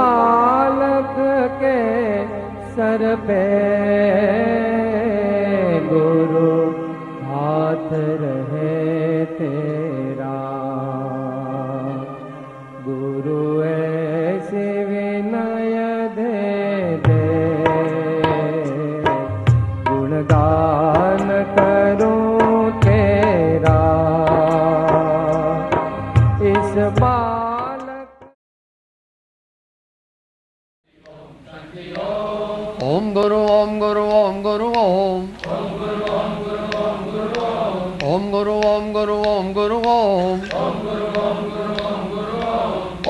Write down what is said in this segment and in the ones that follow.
बालक के सर पे गुरु हाथ रहे तेरा। गुरु ऐसे विनय दे दे, गुणगान करूं तेरा। इस बालक ओम गुरु ओम गुरु ओम गुरु ओम ओम गुरु ओम गुरु ओम गुरु ओम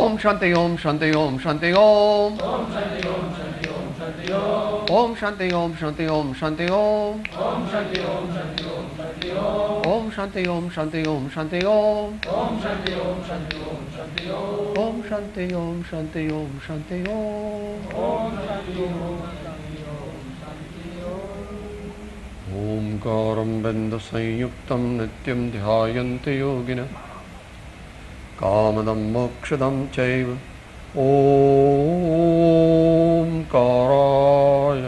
ओम शांति ओम शांति ओम शांति ओम ओम शांति ओम शांति ओम शांति ओम ओम शांति ओम शांति ओम शांति ओम ओम शांति ओम शांति ओम शांति ओम ओंकारं बिन्दुसंयुक्तं नित्यं ध्यायन्ति योगिनः कामदं मोक्षदं चैव ओंकाराय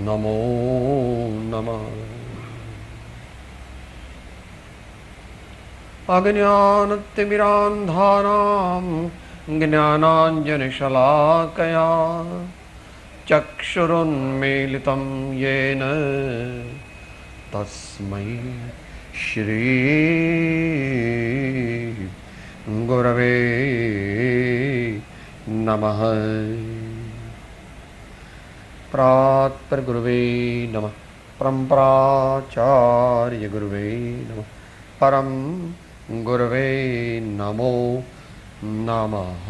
नमो नमः। अज्ञानतिमिरान्धानां ज्ञानाञ्जनशलाकया चक्षुरुन्मीलितं येन तस्मै श्री गुरवे नमः। प्रात्परगुरुवे नमः। परम्पराचार्य गुरुवे नमः। परम गुरुवे नमो नमः।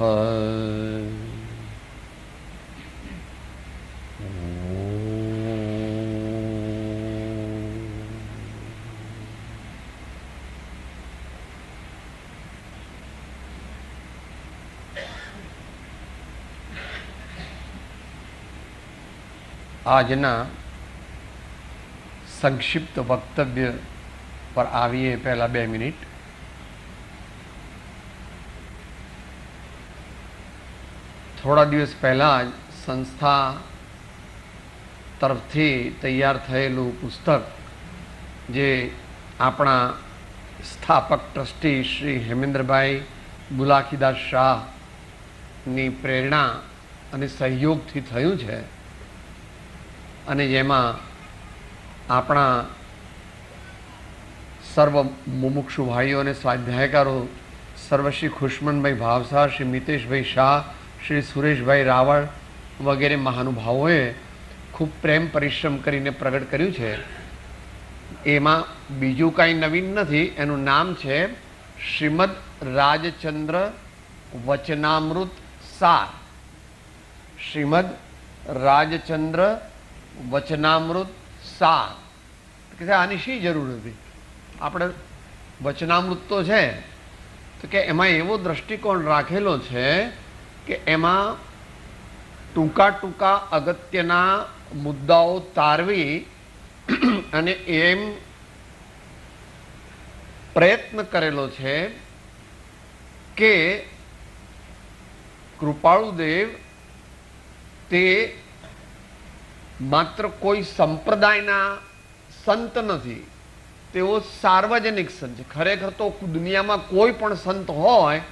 આજના સંક્ષિપ્ત વક્તવ્ય પર આવીએ પહેલા 2 મિનિટ. થોડા દિવસ પહેલાં જ સંસ્થા તરફથી તૈયાર થયેલું પુસ્તક જે આપણા સ્થાપક ટ્રસ્ટી શ્રી હેમેન્દ્રભાઈ બુલાખીદાસ શાહની પ્રેરણા અને સહયોગથી થયું છે અને જેમાં આપણા સર્વ મુમુક્ષુ ભાઈઓ અને સ્વાધ્યાયકારો સર્વશ્રી ખુશમનભાઈ ભાવસાર, શ્રી મિતેશભાઈ શાહ, શ્રી સુરેશભાઈ રાવળ વગેરે મહાનુભાવોએ ખૂબ પ્રેમ પરિશ્રમ કરીને પ્રગટ કર્યું છે. એમાં બીજું કાંઈ નવીન નથી. એનું નામ છે શ્રીમદ રાજચંદ્ર વચનામૃત સાર. શ્રીમદ રાજચંદ્ર વચનામૃત સાર. કે આની શી જરૂર હતી? આપણે વચનામૃત તો છે, તો કે એમાં એવો દ્રષ્ટિકોણ રાખેલો છે કે એમાં ટૂંકા ટૂંકા અગત્યના મુદ્દાઓ તારવી અને એમ પ્રયત્ન કરેલો છે કે કૃપાળુદેવ તે માત્ર કોઈ સંપ્રદાયના સંત નથી, તેઓ સાર્વજનિક સંત છે. ખરેખર તો દુનિયામાં કોઈ પણ સંત હોય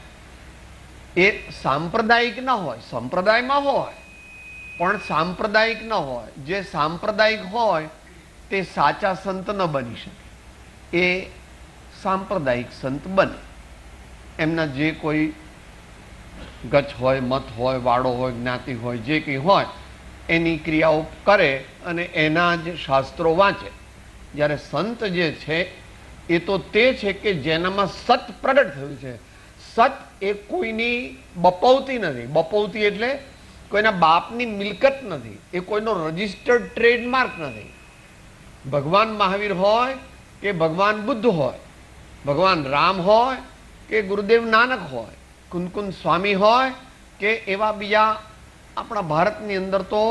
એ સાંપ્રદાયિક ના હોય, સંપ્રદાયમાં હોય પણ સાંપ્રદાયિક ન હોય. જે સાંપ્રદાયિક હોય તે સાચા સંત ન બની શકે, એ સાંપ્રદાયિક સંત બને. એમના જે કોઈ ગચ હોય, મત હોય, વાડો હોય, જ્ઞાતિ હોય, જે કંઈ હોય એની ક્રિયાઓ કરે અને એના જ શાસ્ત્રો વાંચે. જ્યારે સંત જે છે એ તો તે છે કે જેનામાં સત પ્રગટ થયું છે. સત એ કોઈની બપૌતી નથી. બપૌતી એટલે કોઈના બાપની મિલકત નથી, એ કોઈનો રજિસ્ટર્ડ ટ્રેડમાર્ક નથી. ભગવાન મહાવીર હોય કે ભગવાન બુદ્ધ હોય, ભગવાન રામ હોય કે ગુરુદેવ નાનક હોય, કુંદકુંદ સ્વામી હોય કે એવા બીજા આપણા ભારતની અંદર તો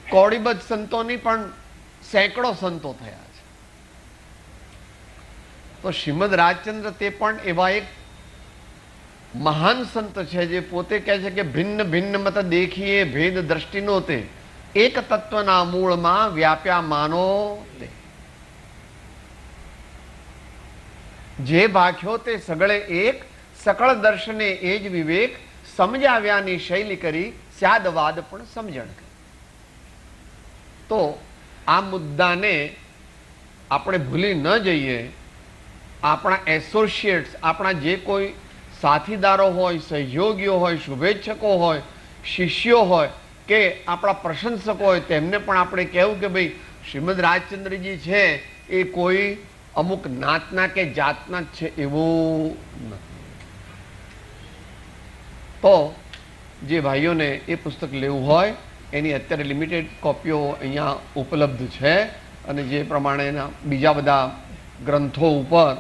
કોડીબદ્ધ સંતોની પણ સેંકડો સંતો થયા છે. તો શ્રીમદ રાજચંદ્ર તે પણ એવા એક મહાન સંત છે જે પોતે કહે છે કે ભિન્ન ભિન્ન મત દેખીએ ભેદ દ્રષ્ટિ નો તે, એક તત્વના મૂળમાં વ્યાપ્યા માનો તે. જે ભાખ્યો તે સગળે એક, સકળ દર્શને એ જ વિવેક, સમજાવ્યાની શૈલી કરી સ્યાદવાદ પણ સમજણ કરી. તો આ મુદ્દાને આપણે ભૂલી ન જઈએ. આપણા એસોસિએટ્સ, આપણા જે કોઈ સાથીદારો હોય, સહયોગીઓ હોય, શુભેચ્છકો હોય, શિષ્યો હોય કે આપણા પ્રશંસકો હોય, તેમને પણ આપણે કહેવું કે ભાઈ શ્રીમદ રાજચંદ્રજી છે એ કોઈ અમુક નાતના કે જાતના જ છે એવું નથી. તો જે ભાઈઓને એ પુસ્તક લેવું હોય એની અત્યારે લિમિટેડ કોપીઓ અહીંયા ઉપલબ્ધ છે. અને જે પ્રમાણેના બીજા બધા ગ્રંથો ઉપર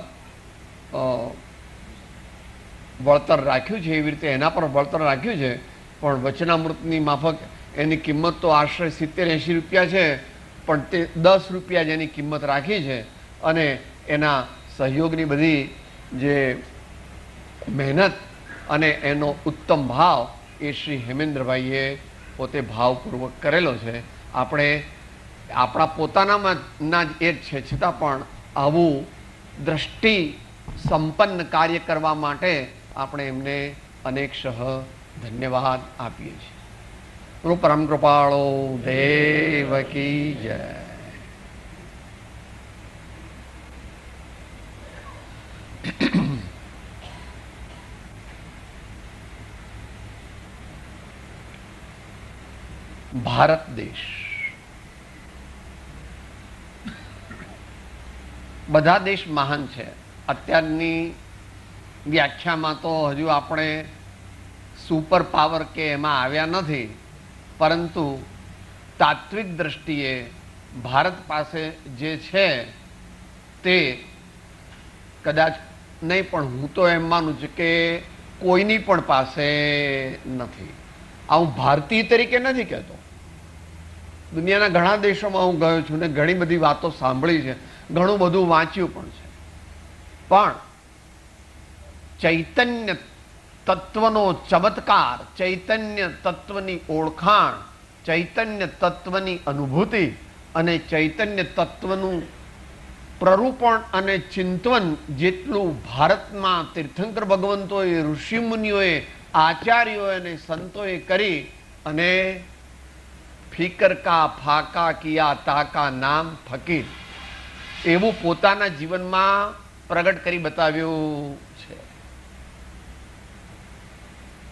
વળતર રાખ્યું છે એવી રીતે એના પર વળતર રાખ્યું છે. પણ વચનામૃતની માફક એની કિંમત તો આશરે 70-80 રૂપિયા છે, પણ તે 10 રૂપિયા જ એની કિંમત રાખી છે. અને એના સહયોગની બધી જે મહેનત અને એનો ઉત્તમ ભાવ એ શ્રી હેમેન્દ્રભાઈએ પોતે ભાવપૂર્વક કરેલો છે. આપણે આપણા પોતાનામાં ના જ એક છે, છતાં પણ આવું દ્રષ્ટિ સંપન્ન કાર્ય કરવા માટે આપણે એમને અનેકશઃ ધન્યવાદ આપીએ છીએ. પરમ કૃપાળો દેવ કી જય. ભારત દેશ બધા દેશ મહાન છે. અત્યારની વ્યાખ્યામાં તો હજુ આપણે સુપર પાવર કે એમાં આવ્યા નથી, પરંતુ તાત્વિક દ્રષ્ટિએ ભારત પાસે જે છે તે કદાચ નહીં, પણ હું તો એમ માનું છું કે કોઈની પણ પાસે નથી. આ હું ભારતીય તરીકે નથી કહેતો. દુનિયાના ઘણા દેશોમાં હું ગયો છું ને ઘણી બધી વાતો સાંભળી છે, ઘણું બધું વાંચ્યું પણ છે. પણ ચૈતન્ય તત્વનો ચમત્કાર, ચૈતન્ય તત્વની ઓળખાણ, ચૈતન્ય તત્વની અનુભૂતિ અને ચૈતન્ય તત્વનું પ્રરૂપણ અને ચિંતન જેટલું ભારતમાં તીર્થંકર ભગવંતોએ, ઋષિમુનિઓએ, આચાર્યોએ અને સંતોએ કરી અને ફિકર કા ફાકા કિયા તાકા નામ ફકીર એવું પોતાના જીવનમાં પ્રગટ કરી બતાવ્યું છે.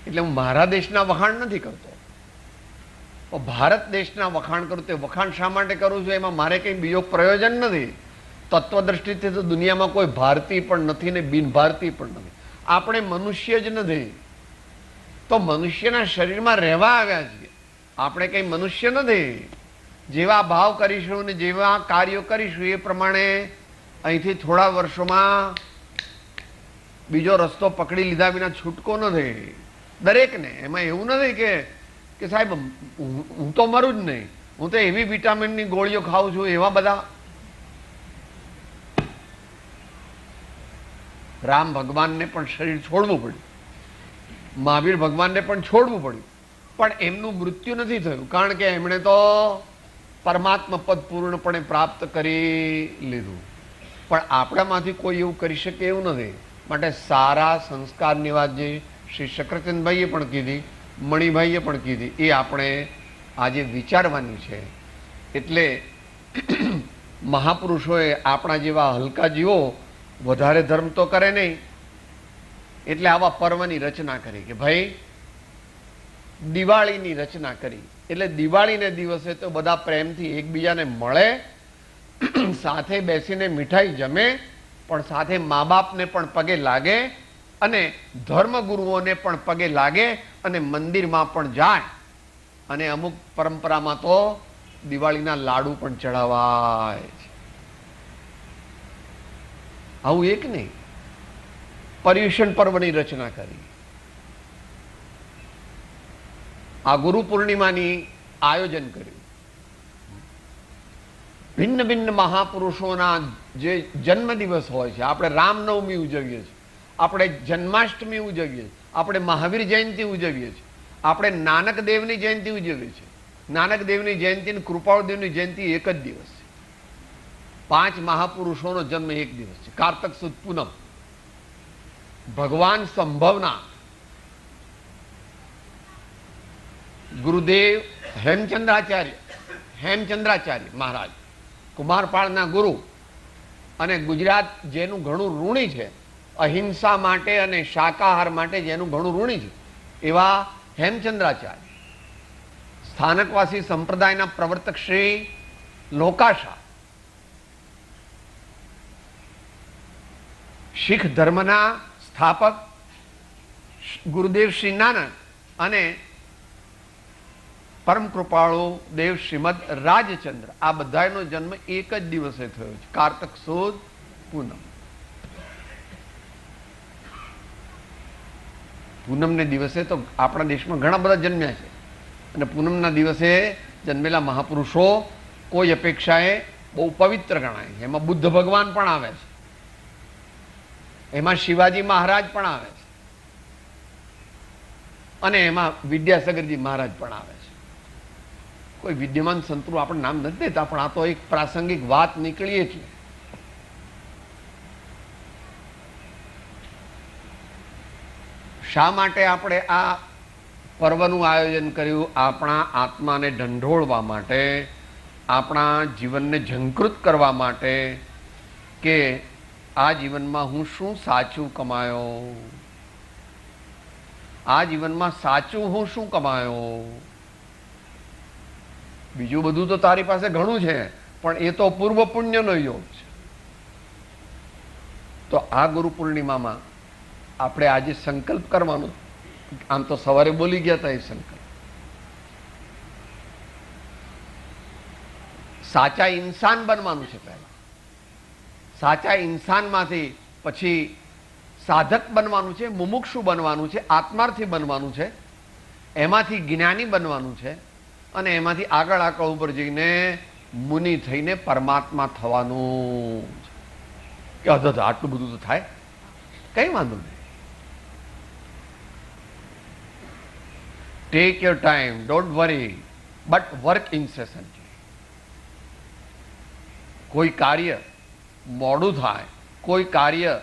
એટલે હું મારા દેશના વખાણ નથી કરતો, ભારત દેશના વખાણ કરું. તે વખાણ શા માટે કરું છું એમાં મારે કંઈ બીજો પ્રયોજન નથી. તત્વદ્રષ્ટિથી તો દુનિયામાં કોઈ ભારતીય પણ નથી ને બિન ભારતીય પણ નથી. આપણે મનુષ્ય જ નથી, તો મનુષ્યના શરીરમાં રહેવા આવ્યા છીએ. આપણે કંઈ મનુષ્ય નથી. જેવા ભાવ કરીશું ને જેવા કાર્યો કરીશું એ પ્રમાણે અહીંથી થોડા વર્ષોમાં બીજો રસ્તો પકડી લીધા વિના છૂટકો નથી દરેકને. એમાં એવું નથી કે સાહેબ હું તો મરું જ નહીં, હું તો એવી વિટામિનની ગોળીઓ ખાઉં છું. એવા બધા રામ ભગવાનને પણ શરીર છોડવું પડ્યું, મહાવીર ભગવાનને પણ છોડવું પડ્યું, પણ એમનું મૃત્યુ નથી થયું, કારણ કે એમણે તો પરમાત્મા પદ પૂર્ણપણે પ્રાપ્ત કરી લીધું. પણ આપણામાંથી કોઈ એવું કરી શકે એવું નથી. માટે સારા સંસ્કારની વાત જે શ્રી શક્રચંદભાઈએ પણ કીધી, મણિભાઈએ પણ કીધી, એ આપણે આજે વિચારવાની છે. એટલે મહાપુરુષોએ આપણા જેવા હલકા જીવો વધારે ધર્મ તો કરે નહીં, એટલે આવા પર્વની રચના કરી કે ભાઈ દિવાળીની રચના કરી. એટલે દિવાળીને દિવસે તો બધા પ્રેમથી એકબીજાને મળે, સાથે બેસીને મીઠાઈ જમે, પણ સાથે મા બાપને પણ પગે લાગે અને ધર્મગુરુઓને પણ પગે લાગે અને મંદિરમાં પણ જાય. અને અમુક પરંપરામાં તો દિવાળીના લાડુ પણ ચડાવાય છે. આવું એક નહીં, પર્યુષણ પર્વની રચના કરી. આ ગુરુ પૂર્ણિમાની આયોજન કર્યું. ભિન્ન ભિન્ન મહાપુરુષોના જે જન્મ દિવસ હોય છે, આપણે રામનવમી ઉજવીએ છીએ, આપણે જન્માષ્ટમી ઉજવીએ છીએ, આપણે મહાવીર જયંતિ ઉજવીએ છીએ, આપણે નાનક દેવની જયંતિ ઉજવીએ છીએ. નાનક દેવની જયંતિ અને કૃપાળુદેવની જયંતિ એક જ દિવસ છે. 5 મહાપુરુષોનો જન્મ એક દિવસ છે. કારતક સુદ પૂનમ. ભગવાન સંભવના ગુરુદેવ હેમચંદ્રાચાર્ય મહારાજ, કુમારપાળના ગુરુ અને ગુજરાત જેનું ઘણું ઋણી છે, અહિંસા માટે અને શાકાહાર માટે જેનું ઘણું ઋણી છે, એવા હેમચંદ્રાચાર્ય, સ્થાનકવાસી સંપ્રદાયના પ્રવર્તક શ્રી લોકાશા, શીખ ધર્મના સ્થાપક ગુરુદેવ શ્રી નાનક અને પરમ કૃપાળુ દેવ શ્રીમદ રાજચંદ્ર, આ બધાનો જન્મ એક જ દિવસે થયો છે, કારતક સુદ પૂનમ. પૂનમને દિવસે તો આપણા દેશમાં ઘણા બધા જન્મ્યા છે અને પૂનમના દિવસે જન્મેલા મહાપુરુષો કોઈ અપેક્ષાએ બહુ પવિત્ર ગણાય. એમાં બુદ્ધ ભગવાન પણ આવે છે, એમાં શિવાજી મહારાજ પણ આવે છે અને એમાં વિદ્યાસાગરજી મહારાજ પણ આવે છે. કોઈ વિદ્યમાન સંતનું આપણે નામ નથી દેતા, પણ આ તો એક પ્રાસંગિક વાત નીકળીએ છીએ. શા માટે આપણે આ પર્વનું આયોજન કર્યું? આપણા આત્માને ઢંઢોળવા માટે, આપણા જીવનને ઝંકૃત કરવા માટે કે આ જીવનમાં હું શું સાચું કમાયો, આ જીવનમાં સાચું હું શું કમાયો. બીજું બધું તો તારી પાસે ઘણું છે, પણ એ તો પૂર્વ પુણ્યનો યોગ છે. તો આ ગુરુ પૂર્ણિમામાં આપણે આજે સંકલ્પ કરવાનો. આમ તો સવારે બોલી ગયા હતા એ સંકલ્પ. સાચા ઇન્સાન બનવાનું છે. પહેલા સાચા ઇન્સાનમાંથી પછી સાધક બનવાનું છે, મુમુક્ષુ બનવાનું છે, આત્માર્થી બનવાનું છે, એમાંથી જ્ઞાની બનવાનું છે અને એમાંથી આગળ ઉપર જઈને મુનિ થઈને પરમાત્મા થવાનું છે. કે આટલું બધું તો થાય, કઈ વાંધો નહીં. Take your time, don't worry, but work incessantly. કોઈ કાર્ય મોડું થાય, કોઈ કાર્ય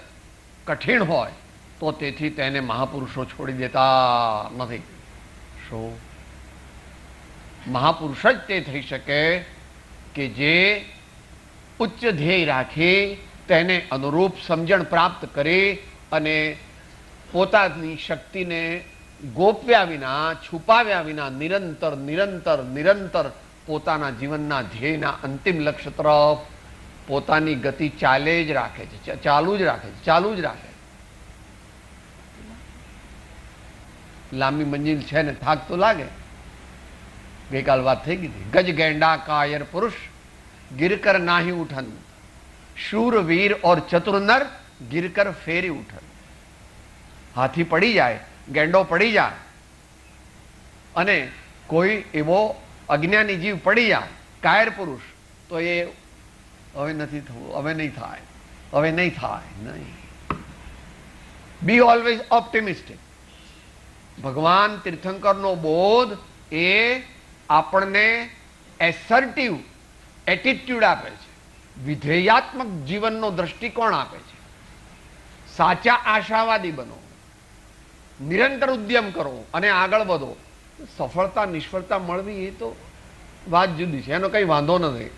કઠિન હોય તો તેથી તેને મહાપુરુષો છોડી દેતા નથી. શું? મહાપુરુષ જ તે થઈ શકે કે જે ઉચ્ચ ધ્યેય રાખી તેને અનુરૂપ સમજણ પ્રાપ્ત કરી અને પોતાની શક્તિને ગોપવ્યા વિના, છુપાવ્યા વિના નિરંતર નિરંતર નિરંતર પોતાના જીવનના ધ્યેયના અંતિમ લક્ષ્ય તરફ પોતાની ગતિ ચાલે જ રાખે છે, ચાલુ જ રાખે છે, ચાલુ જ રાખે. લાંબી મંજિલ છે ને થાક તો લાગે. ગઈકાલ વાત થઈ ગઈ હતી. ગજ ગેંડા કાયર પુરુષ गिरकर नाही उठन, शूर वीर और चतुर नर गिरकर फेरी उठन. હાથી પડી જાય, ગેંડો પડી જાય અને કોઈ એવો અજ્ઞાની જીવ પડી જાય, કાયર પુરુષ, તો એ હવે નથી થવું, હવે નહીં થાય, હવે નહીં થાય, નહીં. બી ઓલવેઝ ઓપ્ટિમિસ્ટિક. ભગવાન તીર્થંકરનો બોધ એ આપણને એસર્ટિવ એટીટ્યુડ આપે છે, વિધેયાત્મક જીવનનો દ્રષ્ટિકોણ આપે છે. સાચા આશાવાદી બનો, નિરંતર ઉદ્યમ કરો અને આગળ વધો. સફળતા નિષ્ફળતા મળવી એ તો વાત જુદી છે, એનો કંઈ વાંધો નથી.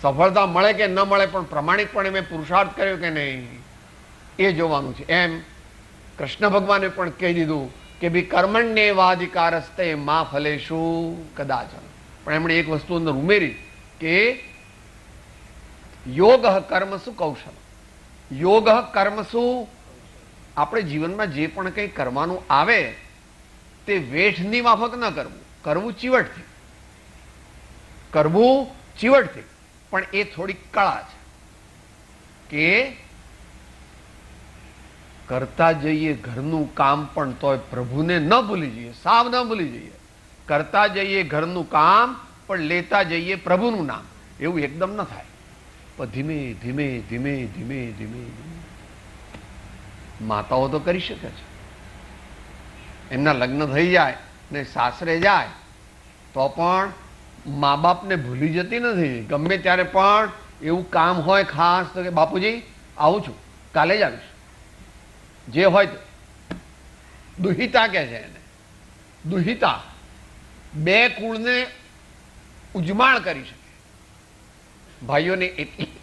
સફળતા મળે કે ન મળે પણ પ્રમાણિકપણે મેં પુરુષાર્થ કર્યો કે નહીં એ જોવાનું છે. એમ કૃષ્ણ ભગવાને પણ કહી દીધું કે ભી કર્મણ્ય વાધિકારસ્તે મા ફલેશુ કદાચન. પણ એમણે એક વસ્તુ અંદર ઉમેરી કે યોગ કર્મસુ કૌશલ. યોગ કર્મસુ, આપણે જીવનમાં જે પણ કંઈ કરવાનું આવે તે વેઠની માફક ન કરવું, કરવું ચીવટથી, કરવું ચીવટથી. પણ એ થોડી કળા છે કે કરતા જઈએ ઘરનું કામ પણ તોય પ્રભુને ન ભૂલી જઈએ, સાવ ન ભૂલી જઈએ. કરતા જઈએ ઘરનું કામ પણ લેતા જઈએ પ્રભુનું નામ. એવું એકદમ ન થાય, પણ ધીમે ધીમે ધીમે ધીમે ધીમે. માતાઓ તો કરી શકે છે, એમના લગ્ન થઈ જાય ને સાસરે જાય તો પણ મા બાપને ભૂલી જતી નથી. ગમે ત્યારે પણ એવું કામ હોય ખાસ તો કે બાપુજી આવું છું, કાલે જ આવીશ, જે હોય તે. દુહિતા કહે છે એને. દુહિતા બે કુળને ઉજમાળ કરી શકે. ભાઈઓને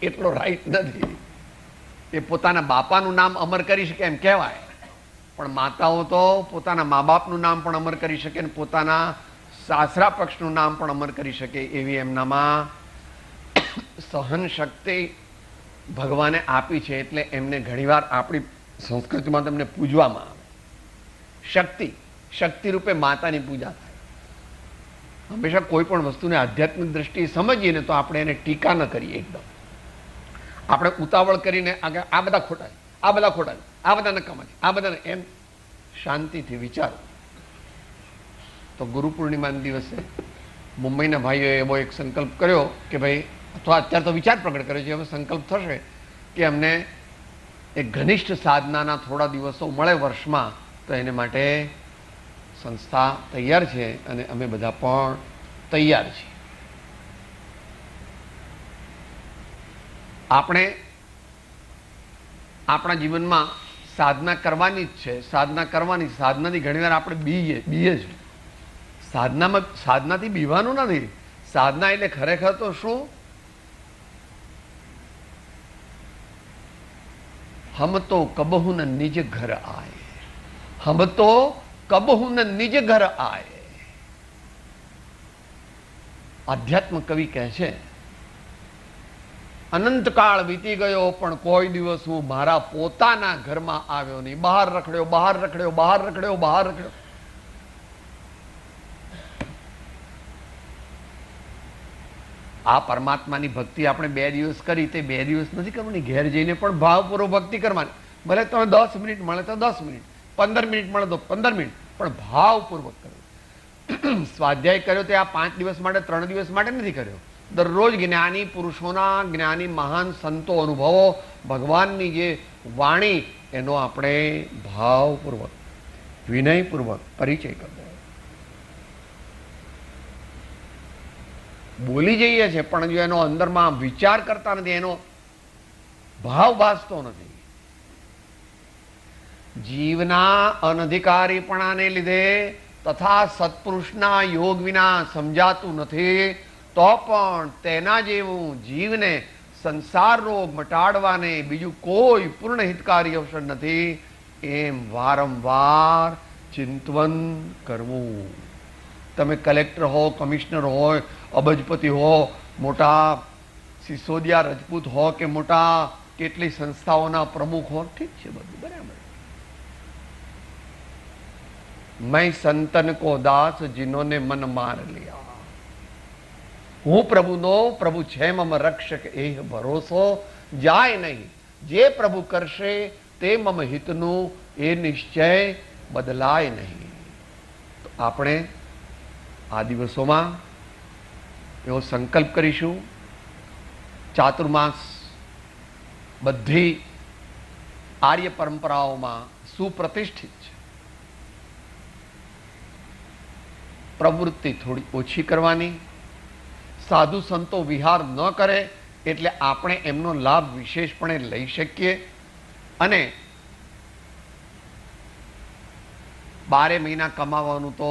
એટલો રાઈટ નથી એ પોતાના બાપાનું નામ અમર કરી શકે એમ કહેવાય, પણ માતાઓ તો પોતાના મા બાપનું નામ પણ અમર કરી શકે ને પોતાના સાસરા પક્ષનું નામ પણ અમર કરી શકે એવી એમનામાં સહન શક્તિ ભગવાને આપી છે. એટલે એમને ઘણીવાર આપણી સંસ્કૃતિમાં તમને પૂજવામાં આવે. શક્તિ રૂપે માતાની પૂજા થાય. હંમેશા કોઈ પણ વસ્તુને આધ્યાત્મિક દ્રષ્ટિએ સમજીએ ને તો આપણે એને ટીકા ન કરીએ. એકદમ આપણે ઉતાવળ કરીને આગળ આ બધા ખોટા છે, આ બધા ખોટા છે, આ બધા નકામા છે, આ બધાને એમ શાંતિથી વિચારો. તો ગુરુ પૂર્ણિમાના દિવસે મુંબઈના ભાઈઓએ એવો એક સંકલ્પ કર્યો કે ભાઈ, અથવા અત્યારે તો વિચાર પ્રગટ કર્યો છે, હવે સંકલ્પ થશે કે અમને એક ઘનિષ્ઠ સાધનાના થોડા દિવસો મળે વર્ષમાં, તો એને માટે સંસ્થા તૈયાર છે અને અમે બધા પણ તૈયાર છીએ. આપણે આપણા જીવનમાં સાધના કરવાની જ છે. સાધના કરવાની. સાધનાથી ઘણીવાર આપણે બીએ છીએ. સાધનાથી બીવાનું નથી. સાધના એટલે ખરેખર તો શું? હમ તો કબહુ ન નિજ ઘર આય, હમ તો કબહુ ન નિજ ઘર આય. આધ્યાત્મ કવિ કહે છે, અનંતકાળ વીતી ગયો પણ કોઈ દિવસ હું મારા પોતાના ઘરમાં આવ્યો નહીં. બહાર રખડ્યો, બહાર રખડ્યો, બહાર રખડ્યો, બહાર રખડ્યો. આ પરમાત્માની ભક્તિ આપણે 2 દિવસ કરી, તે 2 દિવસ નથી કરવાની. ઘેર જઈને પણ ભાવપૂર્વક ભક્તિ કરવાની. ભલે તમે 10 મિનિટ મળે તો 10 મિનિટ, 15 મિનિટ મળે તો 15 મિનિટ, પણ ભાવપૂર્વક કરવું. સ્વાધ્યાય કર્યો તે આ 5 દિવસ માટે, 3 દિવસ માટે નથી કર્યો. દરરોજ જ્ઞાની પુરુષોના, જ્ઞાની મહાન સંતો અનુભવો, ભગવાનની જે વાણી, એનો આપણે ભાવપૂર્વક, વિનયપૂર્વક પરિચય કરવો. બોલી જઈએ છે પણ જો એનો અંદરમાં વિચાર કરતા નથી, એનો ભાવ ભાસતો નથી. જીવના અનધિકારીપણાને લીધે તથા સત્પુરુષના યોગ વિના સમજાતું નથી, તો પણ તેના જેવું જીવને સંસાર રોગ મટાડવાને બીજું કોઈ પૂર્ણ હિતકારી અવસર નથી, એમ વારંવાર ચિંતન કરવું. તમે કલેક્ટર હો, કમિશનર હોય, અબજપતિ હો, મોટા સિસોદિયા રજપૂત હો કે મોટા કેટલી સંસ્થાઓના પ્રમુખ હો, ઠીક છે, બધું બરાબર. मैं संतन को दास जिन्होंने मन मार लिया. હું પ્રભુનો, પ્રભુ છે મમ રક્ષક એ ભરોસો જાય નહીં. જે પ્રભુ કરશે તે મમ હિતનું, એ નિશ્ચય બદલાય નહીં. તો આપણે આ દિવસોમાં એવો સંકલ્પ કરીશું. ચાતુર્માસ બધી આર્ય પરંપરાઓમાં સુપ્રતિષ્ઠિત છે. પ્રવૃત્તિ થોડી ઓછી કરવાની. સાધુ સંતો વિહાર ન કરે એટલે આપણે એમનો લાભ વિશેષપણે લઈ શકીએ. અને 12 મહિના કમાવાનું તો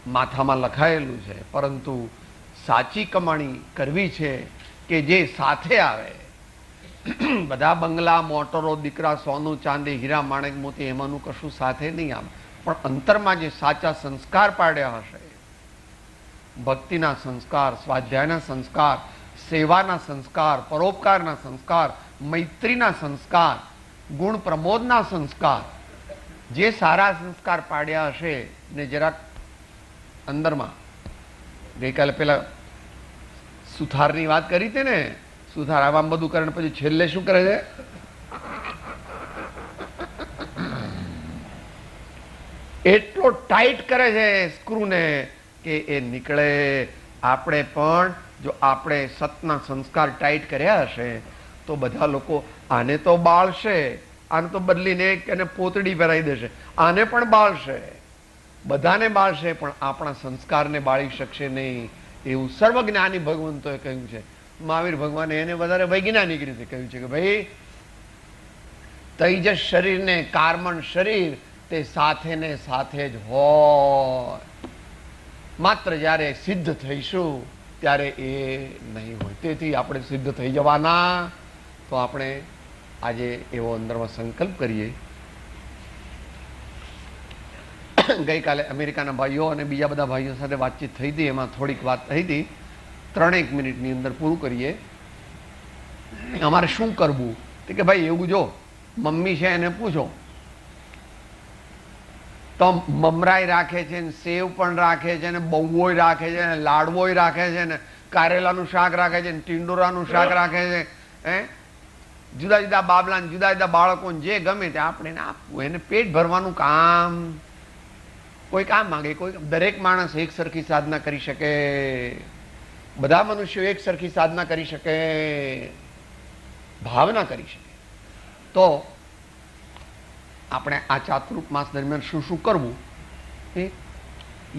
માથામાં લખાયેલું છે, પરંતુ સાચી કમાણી કરવી છે કે જે સાથે આવે. બધા બંગલા, મોટરો, દીકરા, સોનું ચાંદી, હીરા માણેક મોતી, એમાંનું કશું સાથે નહીં આવે, પણ અંતરમાં જે સાચા સંસ્કાર પાડ્યા હશે, ભક્તિના સંસ્કાર, સ્વાધ્યાયના સંસ્કાર, સેવાના સંસ્કાર, પરોપકારના સંસ્કાર, મૈત્રીના સંસ્કાર, ગુણ પ્રમોદના સંસ્કાર, જે સારા સંસ્કાર પાડ્યા હશે ને જરાક અંદરમાં. ગઈકાલે પેલા સુથારની વાત કરી હતી ને, સુથાર આમ બધું કરે પછી છેલ્લે શું કરે છે? એટલો ટાઈટ કરે છે સ્ક્રૂને કે એ નીકળે. આપણે પણ જો આપણે સતના સંસ્કાર ટાઈટ કર્યા હશે તો બધા લોકો આને તો બાળશે, આને તો બદલીને એને પોતડી પહેરાવી દેશે, આને પણ બાળશે, બધાને બાળશે, પણ આપણા સંસ્કારને બાળી શકશે નહીં, એવું સર્વજ્ઞાની ભગવંતોએ કહ્યું છે. મહાવીર ભગવાને એને વધારે વૈજ્ઞાનિક રીતે કહ્યું છે કે ભાઈ તૈજસ શરીરને કાર્મણ શરીર તે સાથે ને સાથે જ હોય, માત્ર જ્યારે સિદ્ધ થઈશું ત્યારે એ નહીં હોય. તેથી આપણે સિદ્ધ થઈ જવાના. તો આપણે આજે એવો અંદરમાં સંકલ્પ કરીએ. ગઈકાલે અમેરિકાના ભાઈઓ અને બીજા બધા ભાઈઓ સાથે વાતચીત થઈ હતી, એમાં થોડીક વાત થઈ હતી, 3 મિનિટની અંદર પૂરું કરીએ. અમારે શું કરવું? કે ભાઈ એવું જો મમ્મી છે એને પૂછો તો મમરાઈ રાખે છે ને સેવ પણ રાખે છે ને બહુઓય રાખે છે ને લાડવોય રાખે છે ને કારેલાનું શાક રાખે છે ને ટીંડોરાનું શાક રાખે છે. જુદા જુદા બાબલા જુદા જુદા બાળકોને જે ગમે તે આપણે એને આપવું. એને પેટ ભરવાનું કામ, કોઈ કામ માંગે, કોઈ દરેક માણસ એક સરખી સાધના કરી શકે, બધા મનુષ્યો એક સરખી સાધના કરી શકે, ભાવના કરી શકે. તો આપણે આ ચાતુર્ક માસ દરમિયાન શું શું કરવું એ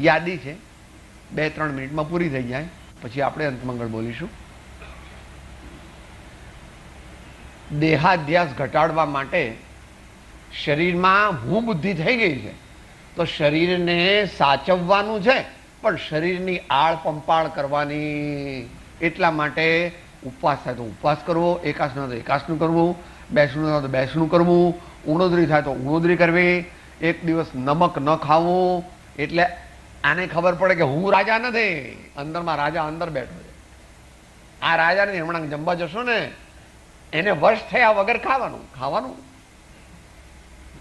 યાદી છે, 2-3 મિનિટમાં પૂરી થઈ જાય, પછી આપણે અંતમંગળ બોલીશું. દેહાધ્યાસ ઘટાડવા માટે શરીરમાં હું બુદ્ધિ થઈ ગઈ છે, તો શરીરને સાચવવાનું છે, પણ શરીરની આળ પંપાળ કરવાની. એટલા માટે ઉપવાસ થાય તો ઉપવાસ કરવો, એકાસનું થાય તો એકાસનું કરવું, બેસણું થાય તો બેસણું કરવું, ઉણોદરી થાય તો ઉણોદરી કરવી, એક દિવસ નમક ન ખાવું. એટલે આને ખબર પડે કે હું રાજા નથી, અંદરમાં રાજા અંદર બેઠો છે. આ રાજા નથી, હમણાં જમવા જશો ને એને વશ થયા વગર ખાવાનું. ખાવાનું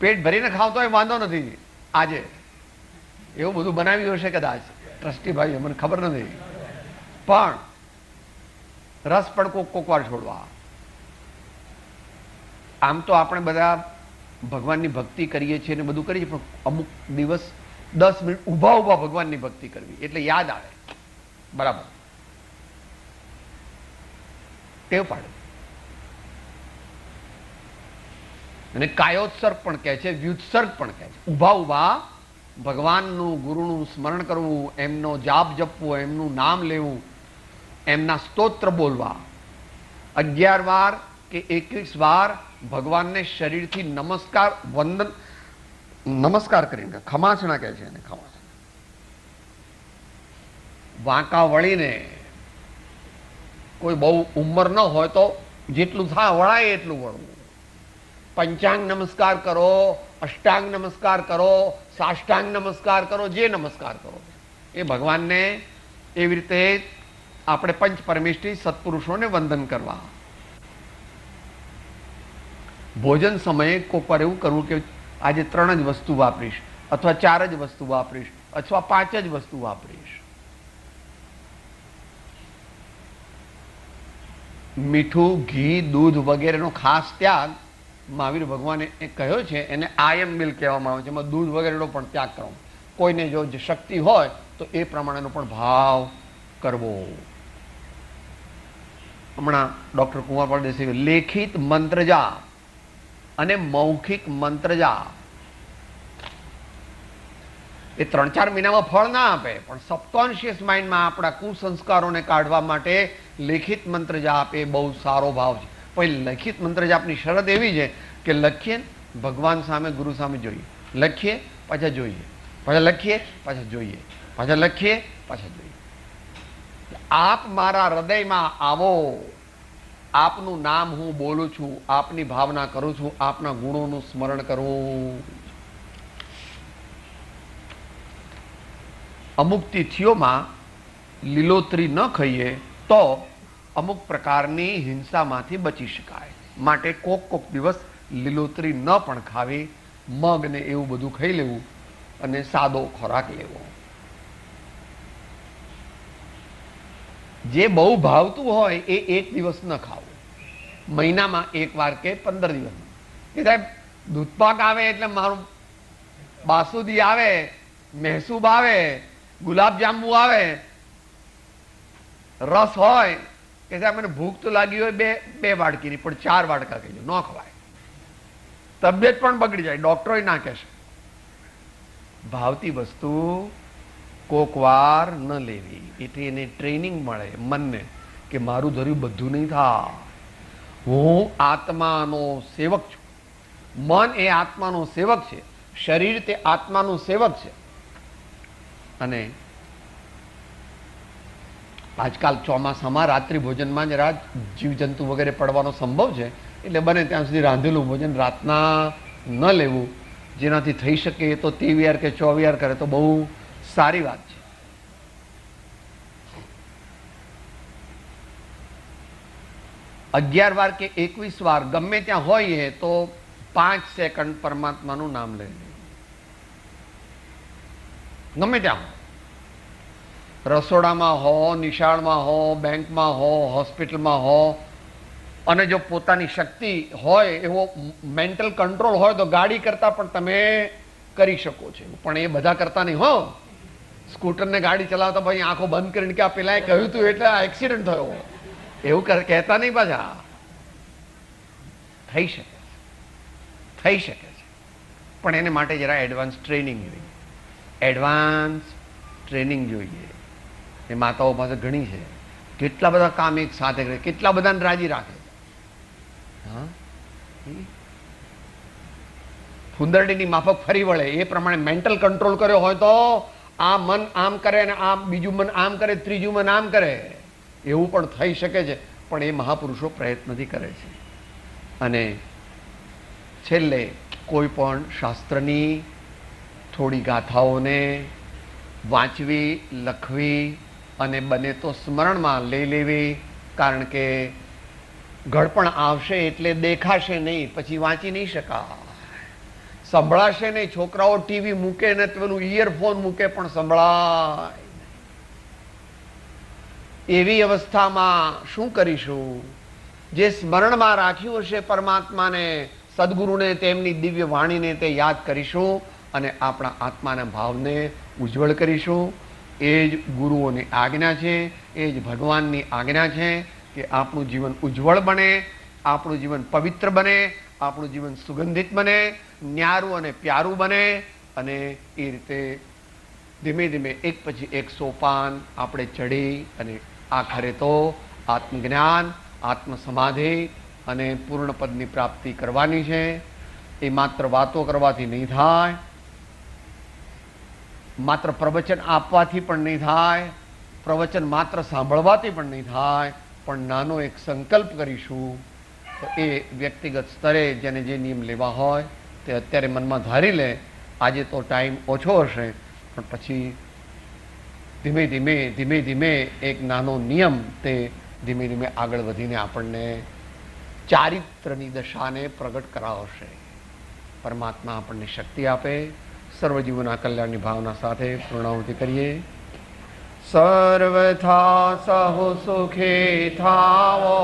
પેટ ભરીને ખાવતો હોય વાંધો નથી. આજે એવું બધું બનાવ્યું હશે કદાચ ટ્રસ્ટી ભાઈ, મને ખબર નથી, પણ રસ પણ કોક વાર છોડવા. આમ તો આપણે બધા ભગવાનની ભક્તિ કરીએ છીએ ને બધું કરીએ, પણ અમુક દિવસ 10 મિનિટ ઊભા ઊભા ભગવાનની ભક્તિ કરવી એટલે યાદ આવે. બરાબર, ટેવ પાડે. અને કાયોત્સર્ગ પણ કહે છે, વ્યુત્સર્ગ પણ કહે છે. ઊભા ઊભા ભગવાનનું ગુરુનું સ્મરણ કરવું, એમનો જાપ જપવો, એમનું નામ લેવું, એમના સ્તોત્ર બોલવા. 11 વાર કે 21 વાર ભગવાનને શરીરથી નમસ્કાર વંદન નમસ્કાર કરીને, ખમાસણા કહે છે એને, ખમાસણા વાંકા વળીને. કોઈ બહુ ઉંમર ન હોય તો જેટલું થાય વળાય એટલું વળવું. પંચાંગ નમસ્કાર કરો, અષ્ટાંગ નમસ્કાર કરો, સાષ્ટાંગ નમસ્કાર કરો, જે નમસ્કાર કરો એ ભગવાનને એવી રીતે આપણે પંચ પરમેષ્ઠી સત્પુરુષોને વંદન કરવા. ભોજન સમયે કોક વાર એવું કરવું કે આજે 3 જ વસ્તુ વાપરીશ, અથવા 4 જ વસ્તુ વાપરીશ, અથવા 5 જ વસ્તુ વાપરીશ. મીઠું, ઘી, દૂધ વગેરેનો ખાસ ત્યાગ મહાવીર ભગવાને કહ્યો છે, એને આયમ મિલ કહેવામાં આવે છે. એમાં દૂધ વગેરેનો પણ ત્યાગ કરવો. કોઈને જો શક્તિ હોય તો એ પ્રમાણેનો પણ ભાવ કરવો. હમણાં ડોક્ટર કુંવરપાળ દેસાઈ લેખિત મંત્ર જાપ અને મૌખિક મંત્ર જાપ એ 3-4 મહિનામાં ફળ ના આપે, પણ સબકોન્શિયસ માઇન્ડમાં આપણા કુસંસ્કારોને કાઢવા માટે લેખિત મંત્ર જાપ એ બહુ સારો ભાવ છે. પણ લેખિત મંત્ર જાપની શરત એવી છે કે લખીએ ભગવાન સામે, ગુરુ સામે જોઈએ, લખીએ પાછા જોઈએ, પાછા લખીએ પાછા જોઈએ, પાછા લખીએ પાછા જોઈએ. આપ મારા હૃદયમાં આવો, આપનું નામ હું બોલું છું, આપની ભાવના કરું છું, આપના ગુણોનું સ્મરણ કરું. અમુક તિથિઓમાં લીલોતરી ન ખાઈએ તો અમુક પ્રકારની હિંસામાંથી બચી શકાય. માટે કોક દિવસ લીલોતરી ન પણ ખાવી, મગ ને એવું બધું ખાઈ લેવું અને સાદો ખોરાક લેવો. જે બહુ ભાવતું હોય એ 1 દિવસ ન ખાવું, મહિનામાં 1 વાર કે 15 દિવસ. કે સાહેબ દૂધપાક આવે એટલે મારું બાસુદી આવે, મહેસૂબ આવે, ગુલાબજાંબુ આવે, રસ હોય કે સાહેબ મને ભૂખ તો લાગી હોય બે વાડકીની, પણ 4 વાડકા કહીજો, ન ખવાય. તબિયત પણ બગડી જાય, ડોક્ટરો ના કહેશે. ભાવતી વસ્તુ કોક વાર ન લેવી, એટલે એને ટ્રેનિંગ મળે મનને કે મારું ધર્યું બધું નહીં થાય, હું આત્માનો સેવક છું. મન એ આત્માનો સેવક છે, શરીર તે આત્માનું સેવક છે. અને આજકાલ ચોમાસામાં રાત્રિ ભોજનમાં જરા જીવજંતુ વગેરે પડવાનો સંભવ છે, એટલે બને ત્યાં સુધી રાંધેલું ભોજન રાતના ન લેવું. જેનાથી થઈ શકે તો 13 કે 24 કરે તો બહુ સારી વાત છે. અગિયાર વાર કે 21 વાર ગમે ત્યાં હોઈએ તો 5 સેકન્ડ પરમાત્માનું નામ લઈ લે. ગમે ત્યાં રસોડામાં હો, નિશાળમાં હો, બેંકમાં હો, હોસ્પિટલમાં હો, અને જો પોતાની શક્તિ હોય એવો મેન્ટલ કંટ્રોલ હોય તો ગાડી કરતા પણ તમે કરી શકો છો. પણ એ બધા કરતા નહીં હો. સ્કૂટરને ગાડી ચલાવતા ભાઈ આંખો બંધ કરીને કે આ પેલા કહ્યું હતું એટલે આ એક્સિડન્ટ થયો, એવું કહેતા નહીં પાછા. થઈ શકે છે, પણ એને માટે જરા એડવાન્સ ટ્રેનિંગ જોઈએ. એડવાન્સ ટ્રેનિંગ જોઈએ. એ માતાઓ પાસે ઘણી છે. કેટલા બધા કામ એક સાથે કરે, કેટલા બધાને રાજી રાખે. હા, ફુંદરડીની માફક ફરી વળે એ પ્રમાણે મેન્ટલ કંટ્રોલ કર્યો હોય તો આ મન આમ કરે અને આ બીજું મન આમ કરે, ત્રીજું મન આમ કરે, એવું પણ થઈ શકે છે. પણ એ મહાપુરુષો પ્રયત્નથી કરે છે. અને છેલ્લે કોઈ પણ શાસ્ત્રની થોડી ગાથાઓને વાંચવી, લખવી અને બને તો સ્મરણમાં લઈ લેવી. કારણ કે ઘડપણ આવશે એટલે દેખાશે નહીં, પછી વાંચી નહીં શકાય, સંભળાશે નહીં. છોકરાઓ ટીવી મૂકે ને પેલું ઇયરફોન મૂકે પણ સંભળાય. એવી અવસ્થામાં શું કરીશું? જે સ્મરણમાં રાખ્યું હશે પરમાત્માને, સદગુરુને, તેમની દિવ્ય વાણીને તે યાદ કરીશું અને આપણા આત્માના ભાવને ઉજ્જવળ કરીશું. એ જ ગુરુઓની આજ્ઞા છે, એ જ ભગવાનની આજ્ઞા છે કે આપણું જીવન ઉજ્જવળ બને, આપણું જીવન પવિત્ર બને, આપણું જીવન સુગંધિત બને, ન્યારું અને પ્યારું બને. અને એ રીતે ધીમે ધીમે એક પછી એક સોપાન આપણે ચડી અને આખરે તો આત્મજ્ઞાન, આત્મસમાધિ અને પૂર્ણપદની પ્રાપ્તિ કરવાની છે. એ માત્ર વાતો કરવાથી નહીં થાય, માત્ર પ્રવચન આપવાથી પણ નહીં થાય, પ્રવચન માત્ર સાંભળવાથી પણ નહીં થાય. પણ નાનો એક સંકલ્પ કરીશું તો એ વ્યક્તિગત સ્તરે જેને જે નિયમ લેવા હોય તે અત્યારે મનમાં ધારી લે. આજે તો ટાઈમ ઓછો હશે, પણ પછી ધીમે ધીમે એક નાનો નિયમ તે ધીમે ધીમે આગળ વધીને આપણને ચારિત્રની દશાને પ્રગટ કરાવશે. પરમાત્મા આપણને શક્તિ આપે. સર્વજીવોના કલ્યાણની ભાવના સાથે પૂર્ણાહુતિ કરીએ. સર્વથા સહો સુખી થાવો,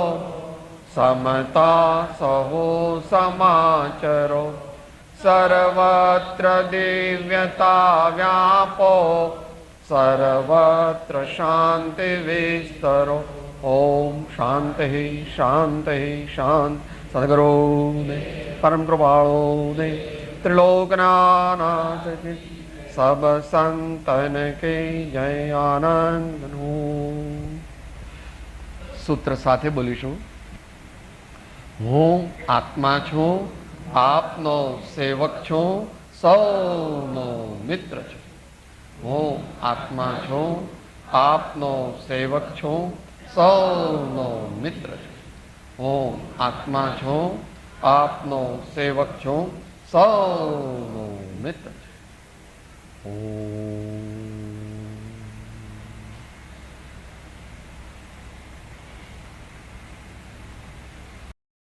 સમતા સહો સમાચરો, સર્વત્ર દિવ્યતા વ્યાપો, સર્વત્ર શાંતિ વિસ્તરો. ઓમ શાંતિ શાંતિ શાંત. સદગુરુને પરમ કૃપાળુને ત્રિલોકનાથ કી સબ સંતન કે જય. આનંદનું સૂત્ર સાથે બોલીશું. હું આત્મા છું, આપનો સેવક છું, સૌનો મિત્ર છું. હું આત્મા છું, આપનો સેવક છું, સૌનો મિત્ર છું. હું આત્મા છું, આપનો સેવક છું, સૌનો મિત્ર છું. ઓમ